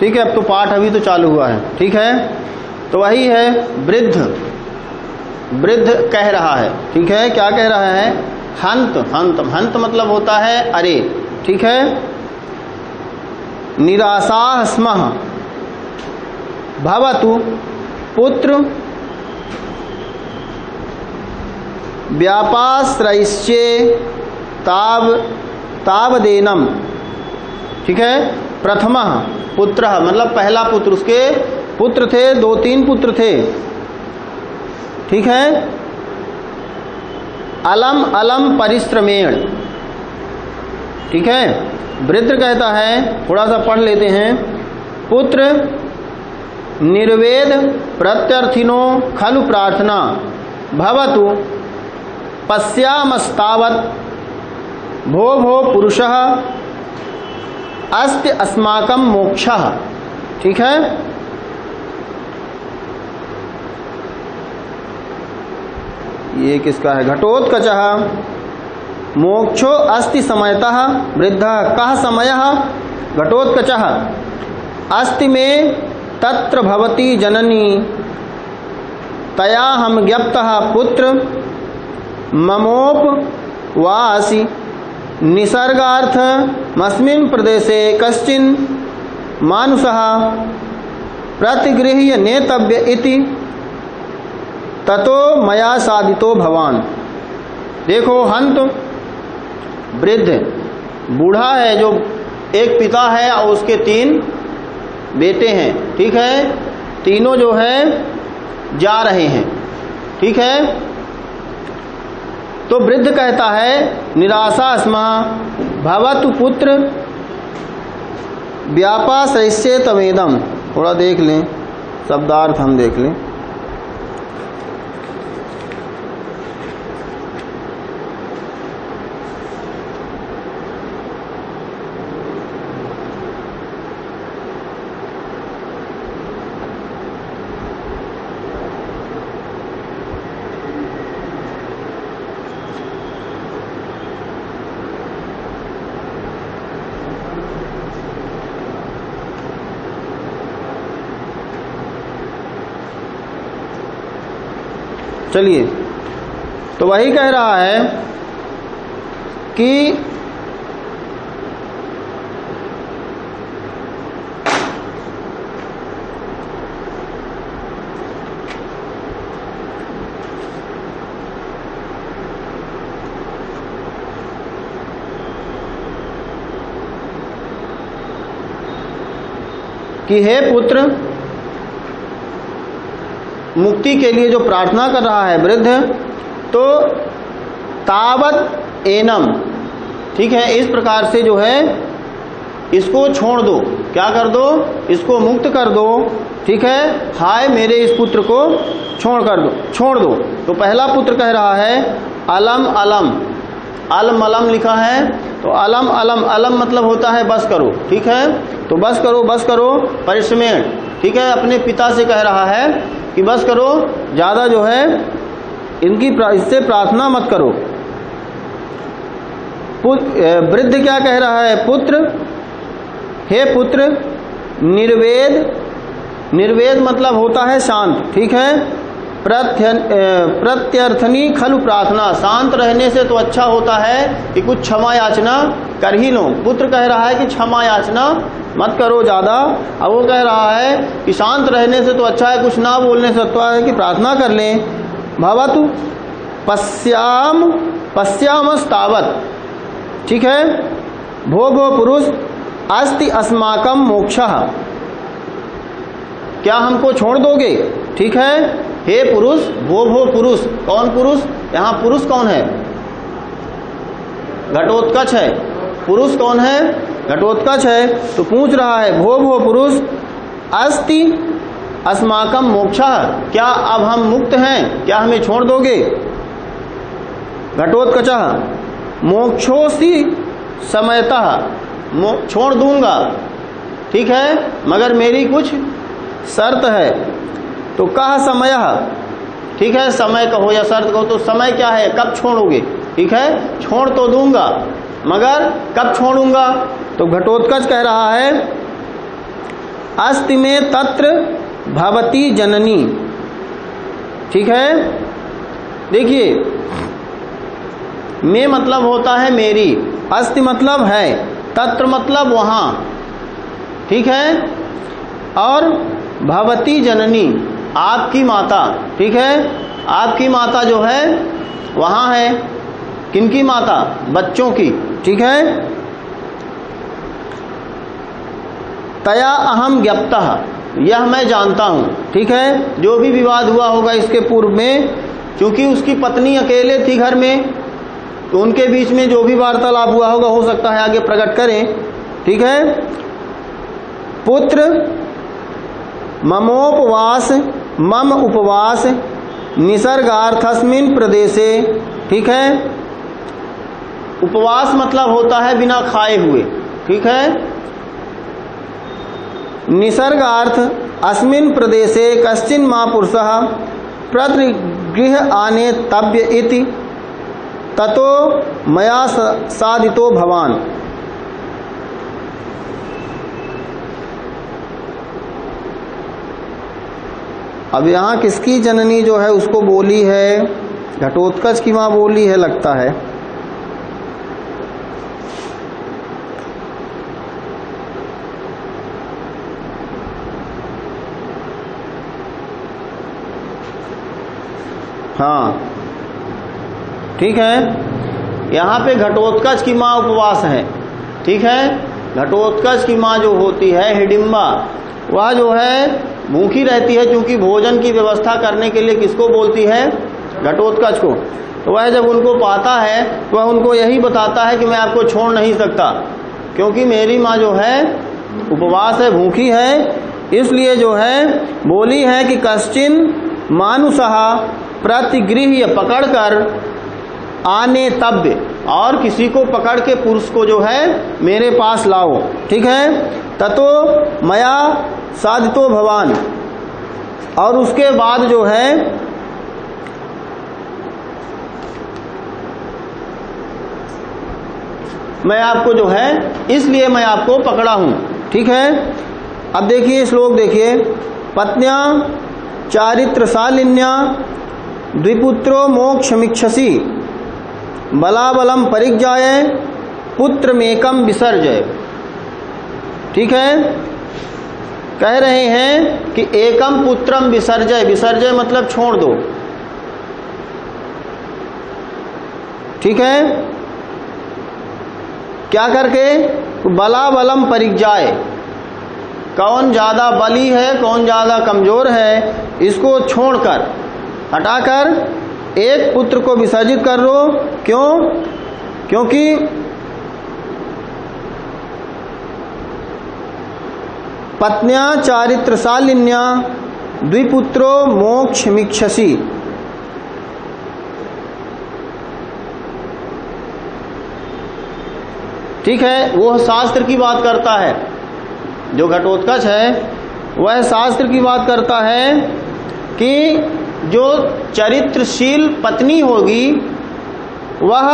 ठीक है, अब तो पाठ अभी तो चालू हुआ है। ठीक है, तो वही है वृद्ध, वृद्ध कह रहा है। ठीक है, क्या कह रहा है? हंत, हंत, हंत मतलब होता है अरे। ठीक है, निराशा स्मः भवतु पुत्र व्यापाश्रयिष्ये तावदेनम। ठीक है, प्रथमः पुत्र मतलब पहला पुत्र, उसके पुत्र थे, 2-3 पुत्र थे। ठीक है, अलम अलम परिश्रमेण। ठीक है, वृद्ध कहता है, थोड़ा सा पढ़ लेते हैं। पुत्र निर्वेद प्रत्यर्थिनो खलु प्रार्थना भवतु पश्यामस्तावत् भो भो पुरुषः अस्ति अस्माकं मोक्षः। ठीक है, ये किसका है? घटोत्कचः मोक्षो अस्ति समयतः वृद्धः कः समयः? घटोत्कचः अस्ति में तत्र भवती जननी तया हम ज्ञप्तः पुत्र ममोप वासि निसर्गार्थ मस्मिन् प्रदेशे कश्चिन् मानुषः प्रतिगृह्य नेतव्य इति ततो मया साधितो भवान। देखो, हंत वृद्ध बूढ़ा है, जो एक पिता है और उसके 3 बेटे हैं। ठीक है, तीनों जो है जा रहे हैं। ठीक है, तो वृद्ध कहता है निराशा स्मः भवतु पुत्र व्यापाश्रयिष्ये तवेदम। थोड़ा देख लें, शब्दार्थ हम देख लें। चलिए, तो वही कह रहा है कि हे पुत्र, मुक्ति के लिए जो प्रार्थना कर रहा है वृद्ध, तो तावत एनम। ठीक है, इस प्रकार से जो है इसको छोड़ दो। क्या कर दो? इसको मुक्त कर दो। ठीक है, हाय मेरे इस पुत्र को छोड़ दो। तो पहला पुत्र कह रहा है अलम अलम, अलम अलम लिखा है, तो अलम अलम, अलम मतलब होता है बस करो। ठीक है, तो बस करो परिश्रमेण। ठीक है, अपने पिता से कह रहा है कि बस करो, ज़्यादा जो है इससे प्रार्थना मत करो। वृद्ध क्या कह रहा है? पुत्र, हे पुत्र निर्वेद, निर्वेद मतलब होता है शांत। ठीक है, प्रत्यर्थनी खलु प्रार्थना, शांत रहने से तो अच्छा होता है कि कुछ क्षमा याचना कर ही लो। पुत्र कह रहा है कि क्षमा याचना मत करो ज़्यादा, अब वो कह रहा है कि शांत रहने से तो अच्छा है, कुछ ना बोलने से अच्छा है कि प्रार्थना कर लें। भवतु पश्यामस्तावत्। ठीक है, भो भो पुरुष अस्ति अस्माकं मोक्षः, क्या हमको छोड़ दोगे? ठीक है, हे पुरुष, भो भो पुरुष, कौन पुरुष? यहाँ पुरुष कौन है? घटोत्कच है। पुरुष कौन है? घटोत्कच है। तो पूछ रहा है भो भो पुरुष अस्ति अस्माकं मोक्षः, क्या अब हम मुक्त हैं, क्या हमें छोड़ दोगे? घटोत्कचः मोक्षोऽसि समयतः, छोड़ दूंगा। ठीक है, मगर मेरी कुछ शर्त है। तो कह समय, ठीक है, समय कहो या शर्त कहो, तो समय क्या है? कब छोड़ोगे? ठीक है, छोड़ तो दूंगा, मगर कब छोड़ूंगा? तो घटोत्कच कह रहा है अस्ति में तत्र भवती जननी। ठीक है, देखिए में मतलब होता है मेरी, अस्ति मतलब है, तत्र मतलब वहां। ठीक है, और भवती जननी आपकी माता। ठीक है, आपकी माता जो है वहां है, किनकी माता? बच्चों की। ठीक है, तया अहम ज्ञप्तः, यह मैं जानता हूं। ठीक है, जो भी विवाद हुआ होगा इसके पूर्व में, क्योंकि उसकी पत्नी अकेले थी घर में, तो उनके बीच में जो भी वार्तालाप हुआ होगा हो सकता है आगे प्रकट करें। ठीक है, पुत्र ममोपवास मम उपवास निसर्गार्थस्मिन् प्रदेशे। ठीक है, उपवास मतलब होता है बिना खाए हुए। ठीक है, निसर्गार्थ अस्मिन् प्रदेशे कश्चिन् महापुरुषः प्रतिगृह आने तव्य इति ततो मया साधितो भवान। अब यहाँ किसकी जननी जो है उसको बोली है? घटोत्कच की माँ बोली है लगता है। हाँ ठीक है, यहाँ पे घटोत्कच की माँ उपवास है। ठीक है, घटोत्कच की माँ जो होती है हिडिंबा, वह जो है भूखी रहती है, क्योंकि भोजन की व्यवस्था करने के लिए किसको बोलती है? घटोत्कच को। तो वह जब उनको पाता है तो वह उनको यही बताता है कि मैं आपको छोड़ नहीं सकता, क्योंकि मेरी माँ जो है उपवास है, भूखी है। इसलिए जो है बोली है कि कश्चिन मानुषः प्रतिगृह्य, पकड़कर, आने तव्य, और किसी को पकड़ के पुरुष को जो है मेरे पास लाओ। ठीक है, ततो मया साधितो भवान, और उसके बाद जो है मैं आपको जो है, इसलिए मैं आपको पकड़ा हूं। ठीक है, अब देखिए श्लोक देखिए, पत्न्या चारित्रशालिन्या द्विपुत्रो मोक्षमिच्छसि बलाबलम परिज्ञाय पुत्रमेकम विसर्जय। ठीक है, कह रहे हैं कि एकम पुत्रम विसर्जय, विसर्जय मतलब छोड़ दो। ठीक है, क्या करके? बलाबलम परिज्ञाय, कौन ज्यादा बली है कौन ज्यादा कमजोर है, इसको छोड़कर, हटाकर एक पुत्र को विसर्जित कर दो। क्यों? क्योंकि पत्न्या चारित्रशालिन्या द्विपुत्रो मोक्षमिच्छसि। ठीक है, वो शास्त्र की बात करता है, जो घटोत्कच है वह शास्त्र की बात करता है कि जो चरित्रशील पत्नी होगी वह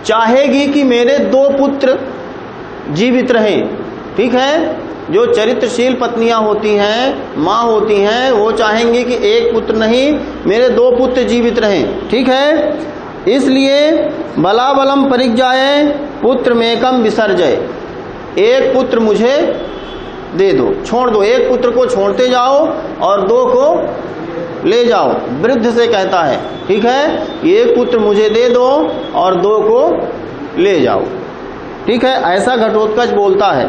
चाहेगी कि मेरे दो पुत्र जीवित रहें। ठीक है, जो चरित्रशील पत्नियां होती हैं, माँ होती हैं, वो चाहेंगे कि एक पुत्र नहीं मेरे दो पुत्र जीवित रहें। ठीक है, इसलिए बलाबलम परिज्ञाय पुत्र मेकम विसर्जय, एक पुत्र मुझे दे दो, छोड़ दो, एक पुत्र को छोड़ते जाओ और दो को ले जाओ। वृद्ध से कहता है, ठीक है, एक पुत्र मुझे दे दो और दो को ले जाओ। ठीक है, ऐसा घटोत्कच बोलता है।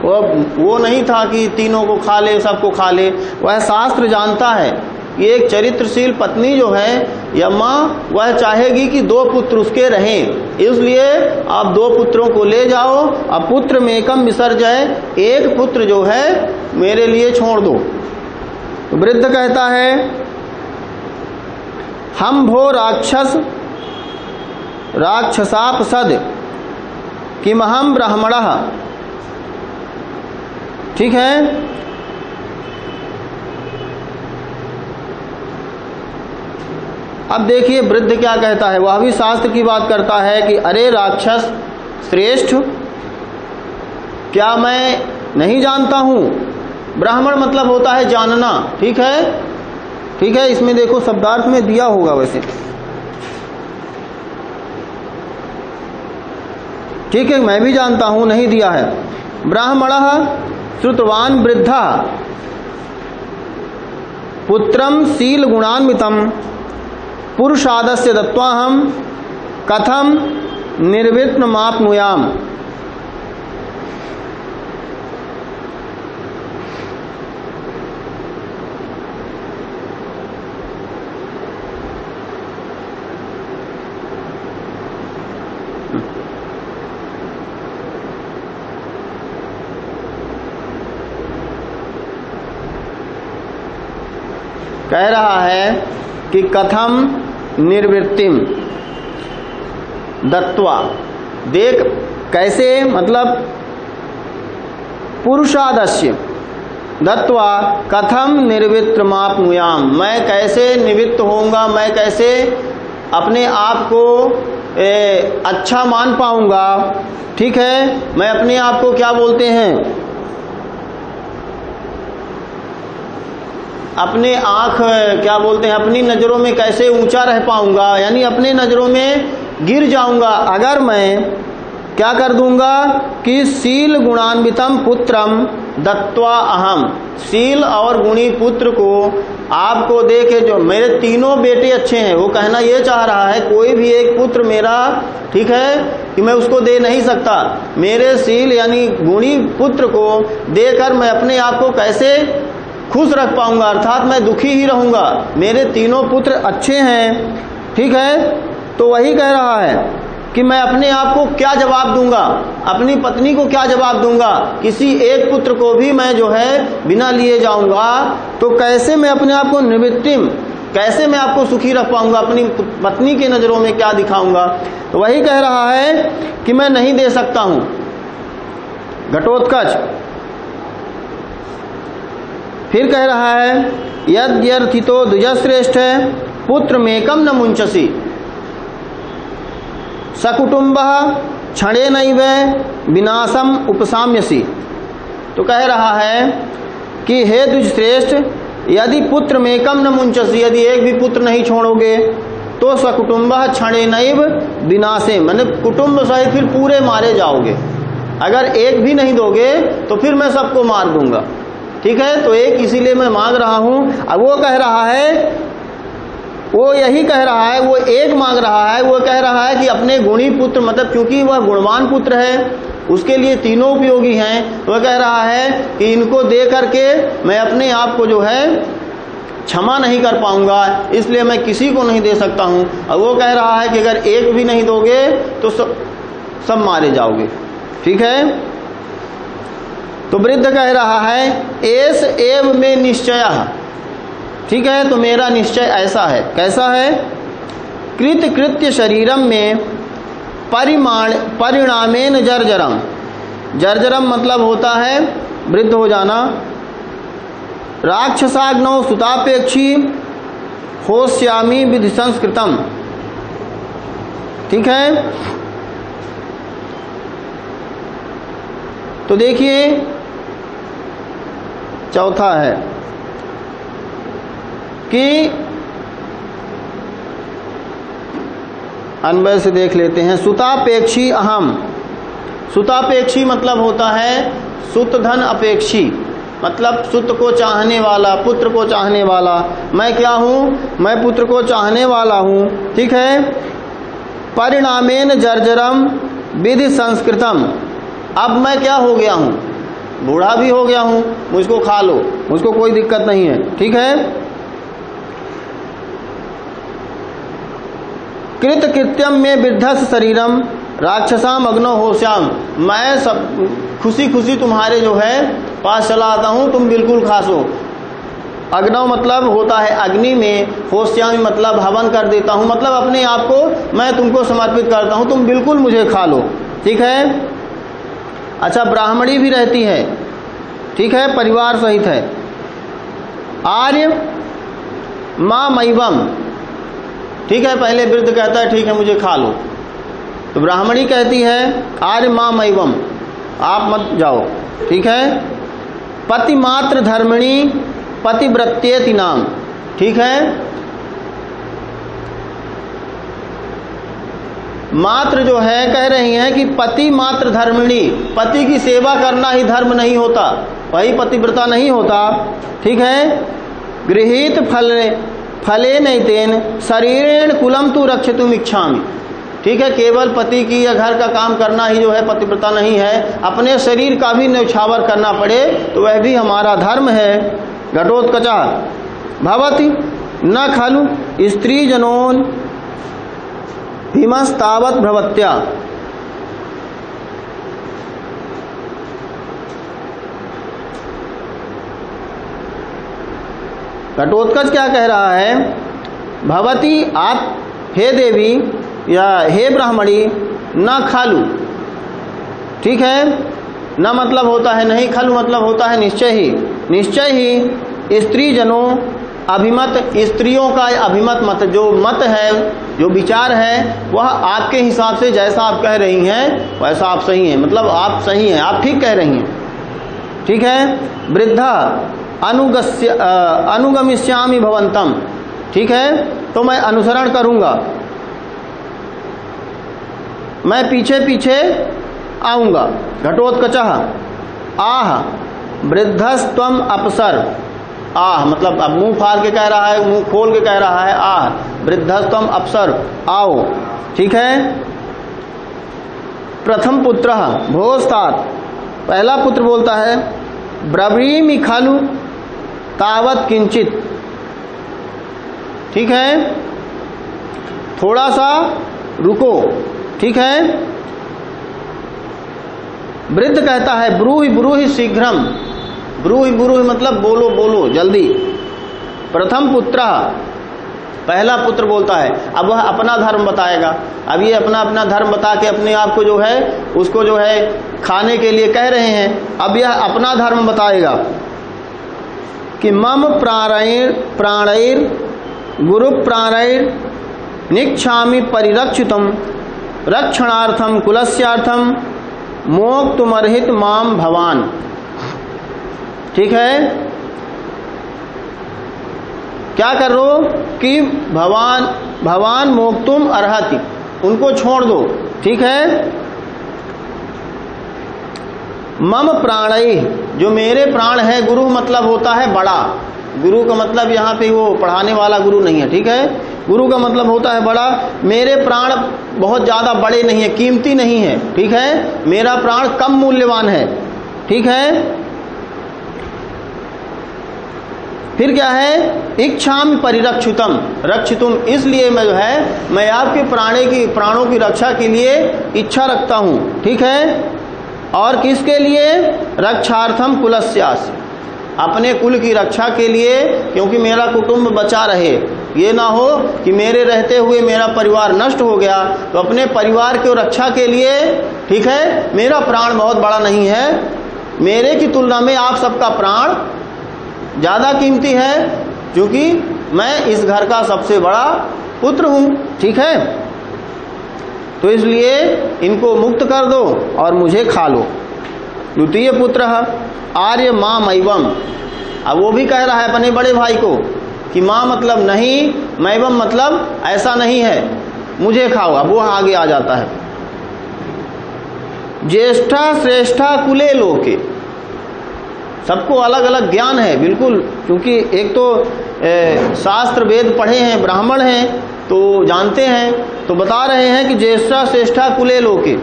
वो नहीं था कि तीनों को खा ले, सबको खा ले। वह शास्त्र जानता है कि एक चरित्रशील पत्नी जो है या माँ, वह चाहेगी कि दो पुत्र उसके रहें, इसलिए आप दो पुत्रों को ले जाओ। अब पुत्र में एकम विसर्जय, एक पुत्र जो है मेरे लिए छोड़ दो। वृद्ध कहता है, हम भो राक्षसापसद किमहम ब्राह्मणः। ठीक है, अब देखिए वृद्ध क्या कहता है, वह भी शास्त्र की बात करता है कि अरे राक्षस श्रेष्ठ, क्या मैं नहीं जानता हूँ। ब्राह्मण मतलब होता है जानना, ठीक है, ठीक है। इसमें देखो शब्दार्थ में दिया होगा वैसे, ठीक है, मैं भी जानता हूं, नहीं दिया है। ब्राह्मणः श्रुतवान वृद्धः पुत्रम शील गुणान्वितम पुरुषादस्य दत्वाहम कथम निर्विघ्नमाप्नुयाम। कह रहा है कि कथम निर्वृत्तिम दत्वा, देख कैसे, मतलब पुरुषादस्य दत्वा कथम निर्वित्रमाप्नुयाम, मैं कैसे निवृत्त होऊंगा, मैं कैसे अपने आप को अच्छा मान पाऊंगा, ठीक है। मैं अपने आप को क्या बोलते हैं, अपने आँख क्या बोलते हैं, अपनी नज़रों में कैसे ऊंचा रह पाऊंगा, यानी अपने नज़रों में गिर जाऊंगा अगर मैं क्या कर दूंगा कि शील गुणान्वितम पुत्रम दत्वा अहम, शील और गुणी पुत्र को आपको दे के, जो मेरे तीनों बेटे अच्छे हैं, वो कहना ये चाह रहा है कोई भी एक पुत्र मेरा, ठीक है, कि मैं उसको दे नहीं सकता। मेरे शील यानी गुणी पुत्र को देकर मैं अपने आप को कैसे खुश रख पाऊंगा, अर्थात मैं दुखी ही रहूंगा। मेरे तीनों पुत्र अच्छे हैं, ठीक है। तो वही कह रहा है कि मैं अपने आप को क्या जवाब दूंगा, अपनी पत्नी को क्या जवाब दूंगा, किसी एक पुत्र को भी मैं जो है बिना लिए जाऊंगा, तो कैसे मैं अपने आप को निवृत्तिम, कैसे मैं आपको सुखी रख पाऊंगा, अपनी पत्नी की नजरों में क्या दिखाऊंगा। तो वही कह रहा है कि मैं नहीं दे सकता हूं। घटोत्कच फिर कह रहा है यद्यर्थितो द्विजश्रेष्ठ पुत्र मेकम न मुंचसी सकुटुंब क्षणेनैव विनाशम उपसाम्यसी। तो कह रहा है कि हे द्विजश्रेष्ठ, यदि पुत्र मेकम न मुंचसी, यदि एक भी पुत्र नहीं छोड़ोगे तो सकुटुंब क्षणेनैव विनाशे, मैंने कुटुंब सहित फिर पूरे मारे जाओगे। अगर एक भी नहीं दोगे तो फिर मैं सबको मार दूंगा, ठीक है। तो एक इसीलिए मैं मांग रहा हूं। अब वो कह रहा है, वो यही कह रहा है, वो एक मांग रहा है, वो कह रहा है कि अपने गुणी पुत्र, मतलब क्योंकि वह गुणवान पुत्र है, उसके लिए तीनों उपयोगी हैं, वह कह रहा है कि इनको दे करके मैं अपने आप को जो है क्षमा नहीं कर पाऊंगा, इसलिए मैं किसी को नहीं दे सकता हूं। और वो कह रहा है कि अगर एक भी नहीं दोगे तो सब मारे जाओगे, ठीक है। तो वृद्ध कह रहा है एस एव में निश्चय, ठीक है। तो मेरा निश्चय ऐसा है, कैसा है, कृत कृत्य शरीरम में परिणामेन जर्जरम, जर्जरम मतलब होता है वृद्ध हो जाना, राक्षसाग्नौ सुतापेक्षी होश्यामी विधि संस्कृतम, ठीक है। तो देखिए चौथा है कि अन्वय से देख लेते हैं। सुतापेक्षी अहम, सुतापेक्षी मतलब होता है सुत धन अपेक्षी, मतलब सुत को चाहने वाला, पुत्र को चाहने वाला। मैं क्या हूं, मैं पुत्र को चाहने वाला हूं, ठीक है। परिणामेन जर्जरम विधि संस्कृतम, अब मैं क्या हो गया हूं, बूढ़ा भी हो गया हूं, मुझको खा लो, मुझको कोई दिक्कत नहीं है, ठीक है। कृत कृत्यम में वृद्धस शरीरम राक्षसाम अग्नो होश्याम, मैं सब खुशी खुशी तुम्हारे जो है पास चला आता हूं, तुम बिल्कुल खासो। अग्नव मतलब होता है अग्नि में, होश्यामी मतलब हवन कर देता हूं, मतलब अपने आप को मैं तुमको समर्पित करता हूं, तुम बिल्कुल मुझे खा लो, ठीक है। अच्छा, ब्राह्मणी भी रहती है, ठीक है, परिवार सहित है। आर्य माँ मैवम, ठीक है, पहले वृद्ध कहता है ठीक है मुझे खा लो, तो ब्राह्मणी कहती है आर्य माँ मैवम, आप मत जाओ, ठीक है। पति मात्र धर्मिणी पतिव्रत्येति नाम, ठीक है। मात्र जो है कह रही हैं कि पति मात्र धर्मिणी, पति की सेवा करना ही धर्म नहीं होता, वही पतिव्रता नहीं होता, ठीक है। गृहीत फले नैतेन शरीरेण कुलम तु रक्षितुम इच्छामि, ठीक है। केवल पति की या घर का काम करना ही जो है पतिव्रता नहीं है, अपने शरीर का भी न्यौछावर करना पड़े तो वह भी हमारा धर्म है। घटोत्कचा भवति न खलु स्त्री जनोन भीमस्तावत भ्रवत्या, घटोत्कच क्या कह रहा है, भवती आप हे देवी या हे ब्राह्मणी, न खालू, ठीक है। न मतलब होता है नहीं, खलु मतलब होता है निश्चय ही, निश्चय ही स्त्री जनों अभिमत, स्त्रियों का अभिमत मत, जो मत है, जो विचार है, वह आपके हिसाब से जैसा आप कह रही हैं वैसा आप सही हैं, मतलब आप सही हैं, आप ठीक कह रही हैं, ठीक है। वृद्धा अनुगमिष्यामि भवन्तम, ठीक है, तो मैं अनुसरण करूंगा, मैं पीछे पीछे आऊंगा। घटोत्कचः आह वृद्धस्त्वम अपसर, आह मतलब अब मुंह फाड़ के कह रहा है, मुंह खोल के कह रहा है, आह वृद्धस्त्वम अपसर, आओ, ठीक है। प्रथम पुत्र भोस्तात, पहला पुत्र बोलता है ब्रवीमि खलु तावत किंचित, ठीक है, थोड़ा सा रुको, ठीक है। वृद्ध कहता है ब्रूहि ब्रूहि शीघ्रम, ब्रूहि ब्रूहि मतलब बोलो बोलो जल्दी। प्रथम पुत्र, पहला पुत्र बोलता है, अब वह अपना धर्म बताएगा, अब ये अपना अपना धर्म बता के अपने आप को जो है उसको जो है खाने के लिए कह रहे हैं, अब यह अपना धर्म बताएगा कि मम प्राणैर गुरु प्राणैर निक्षामि परिरक्षितम रक्षणार्थम कुलस्यार्थम मोक्तुमर्हित माम भवान, ठीक है। क्या कर रो कि भवान मोक्तुम अर्हति, उनको छोड़ दो, ठीक है। मम प्राणै, जो मेरे प्राण है, गुरु मतलब होता है बड़ा, गुरु का मतलब यहाँ पे वो पढ़ाने वाला गुरु नहीं है, ठीक है। गुरु का मतलब होता है बड़ा, मेरे प्राण बहुत ज्यादा बड़े नहीं है, कीमती नहीं है, ठीक है, मेरा प्राण कम मूल्यवान है, ठीक है। फिर क्या है, इच्छामि परिरक्षितम, रक्षितुम, इसलिए मैं जो है मैं आपके प्राणों की रक्षा के लिए इच्छा रखता हूं, ठीक है। और किसके लिए, रक्षार्थम कुलस्यास्य, अपने कुल की रक्षा के लिए, क्योंकि मेरा कुटुंब बचा रहे, ये ना हो कि मेरे रहते हुए मेरा परिवार नष्ट हो गया, तो अपने परिवार की रक्षा के लिए, ठीक है, मेरा प्राण बहुत बड़ा नहीं है, मेरे की तुलना में आप सबका प्राण ज्यादा कीमती है, क्योंकि मैं इस घर का सबसे बड़ा पुत्र हूं, ठीक है। तो इसलिए इनको मुक्त कर दो और मुझे खा लो। द्वितीय पुत्र आर्य माम एवं, अब वो भी कह रहा है अपने बड़े भाई को कि माँ मतलब नहीं, मैवम मतलब ऐसा नहीं है, मुझे खाओ। अब वो आगे आ जाता है, ज्येष्ठा श्रेष्ठा कुले लोके, सबको अलग अलग ज्ञान है बिल्कुल, क्योंकि एक तो शास्त्र वेद पढ़े हैं, ब्राह्मण हैं तो जानते हैं, तो बता रहे हैं कि ज्येष्ठा श्रेष्ठा कुले लोके,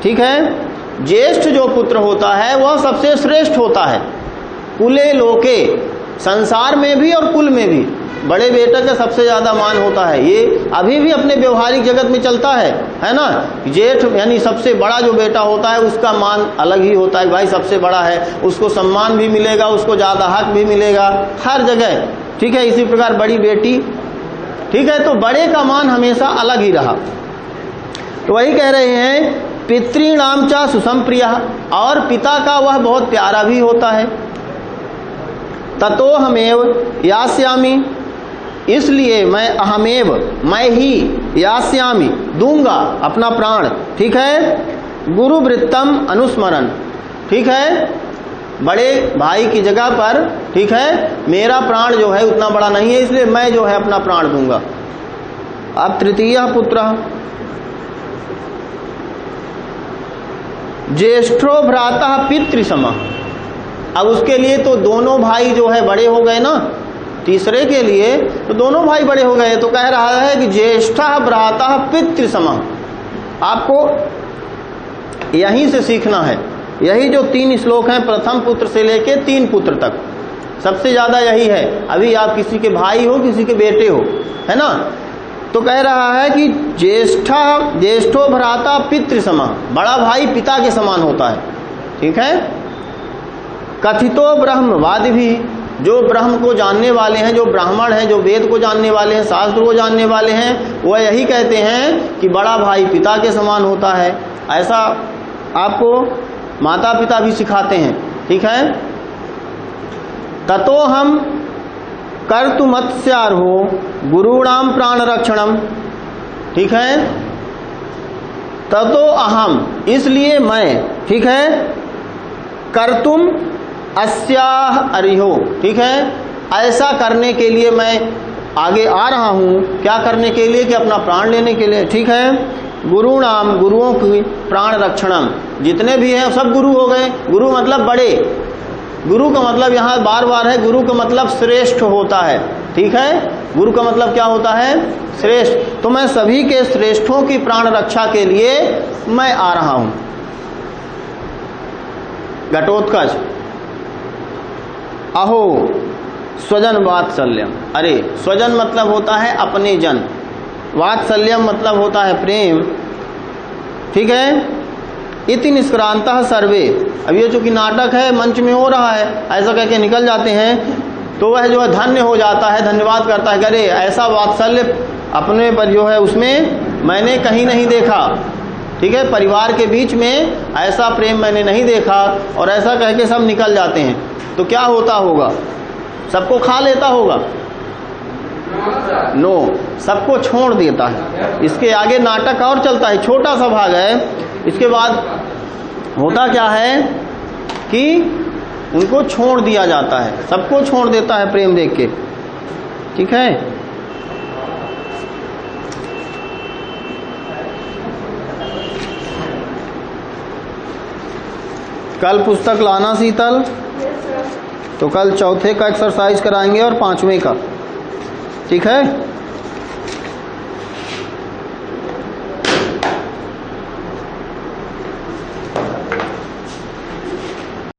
ठीक है। ज्येष्ठ जो पुत्र होता है वह सबसे श्रेष्ठ होता है, कुले लोके, संसार में भी और कुल में भी बड़े बेटे का सबसे ज्यादा मान होता है। ये अभी भी अपने व्यवहारिक जगत में चलता है ना। जेठ यानी सबसे बड़ा जो बेटा होता है उसका मान अलग ही होता है, भाई सबसे बड़ा है, उसको सम्मान भी मिलेगा, उसको ज्यादा हक भी मिलेगा हर जगह, ठीक है। इसी प्रकार बड़ी बेटी, ठीक है, तो बड़े का मान हमेशा अलग ही रहा। तो वही कह रहे हैं पितृणाम चा सुसंप्रिय, और पिता का वह बहुत प्यारा भी होता है। ततो हमेव यास्यामि, इसलिए मैं अहमेव, मैं ही, यास्यामि दूंगा अपना प्राण, ठीक है। गुरु वृत्तम अनुस्मरण, ठीक है, बड़े भाई की जगह पर, ठीक है, मेरा प्राण जो है उतना बड़ा नहीं है, इसलिए मैं जो है अपना प्राण दूंगा। अब तृतीय पुत्र ज्येष्ठो भ्राता पितृसम। अब उसके लिए तो दोनों भाई जो है बड़े हो गए ना, तीसरे के लिए तो दोनों भाई बड़े हो गए, तो कह रहा है कि ज्येष्ठा भ्राता पितृसम। आपको यहीं से सीखना है, यही जो 3 श्लोक हैं, प्रथम पुत्र से लेके 3 पुत्र तक, सबसे ज्यादा यही है। अभी आप किसी के भाई हो, किसी के बेटे हो, है ना, तो कह रहा है कि ज्येष्ठो भ्राता पितृसम, बड़ा भाई पिता के समान होता है। ठीक है, कथितो ब्रह्मवाद भी, जो ब्रह्म को जानने वाले हैं, जो ब्राह्मण हैं, जो वेद को जानने वाले हैं, शास्त्र को जानने वाले हैं, वह यही कहते हैं कि बड़ा भाई पिता के समान होता है। ऐसा आपको माता पिता भी सिखाते हैं। ठीक है, ततो हम कर्तुमत्स्यार्हो गुरुणाम प्राण रक्षणम। ठीक है, ततो अहम, इसलिए मैं, ठीक है, कर्तुम अस्याह अरिहो, ठीक है, ऐसा करने के लिए मैं आगे आ रहा हूं। क्या करने के लिए? कि अपना प्राण लेने के लिए। ठीक है, गुरुणाम, गुरुओं की प्राण रक्षणम, जितने भी हैं सब गुरु हो गए। गुरु मतलब बड़े, गुरु का मतलब यहाँ बार बार है, गुरु का मतलब श्रेष्ठ होता है। ठीक है, गुरु का मतलब क्या होता है? श्रेष्ठ। तो मैं सभी के श्रेष्ठों की प्राण रक्षा के लिए मैं आ रहा हूं। घटोत्कच, अहो स्वजन वात्सल्यम। अरे स्वजन मतलब होता है अपने जन, वात्सल्यम मतलब होता है प्रेम। ठीक है, इति निष्क्रांतः सर्वे। अब ये चूंकि नाटक है, मंच में हो रहा है, ऐसा कह के निकल जाते हैं, तो वह जो है धन्य हो जाता है, धन्यवाद करता है, अरे ऐसा वात्सल्य अपने पर जो है उसमें मैंने कहीं नहीं देखा। ठीक है, परिवार के बीच में ऐसा प्रेम मैंने नहीं देखा, और ऐसा कह के सब निकल जाते हैं। तो क्या होता होगा? सबको खा लेता होगा? नो, सबको छोड़ देता है। इसके आगे नाटक और चलता है, छोटा सा भाग है। इसके बाद होता क्या है कि उनको छोड़ दिया जाता है, सबको छोड़ देता है प्रेम देख के। ठीक है, कल पुस्तक लाना शीतल, तो कल चौथे का एक्सरसाइज कराएंगे और 5वें का। ठीक है।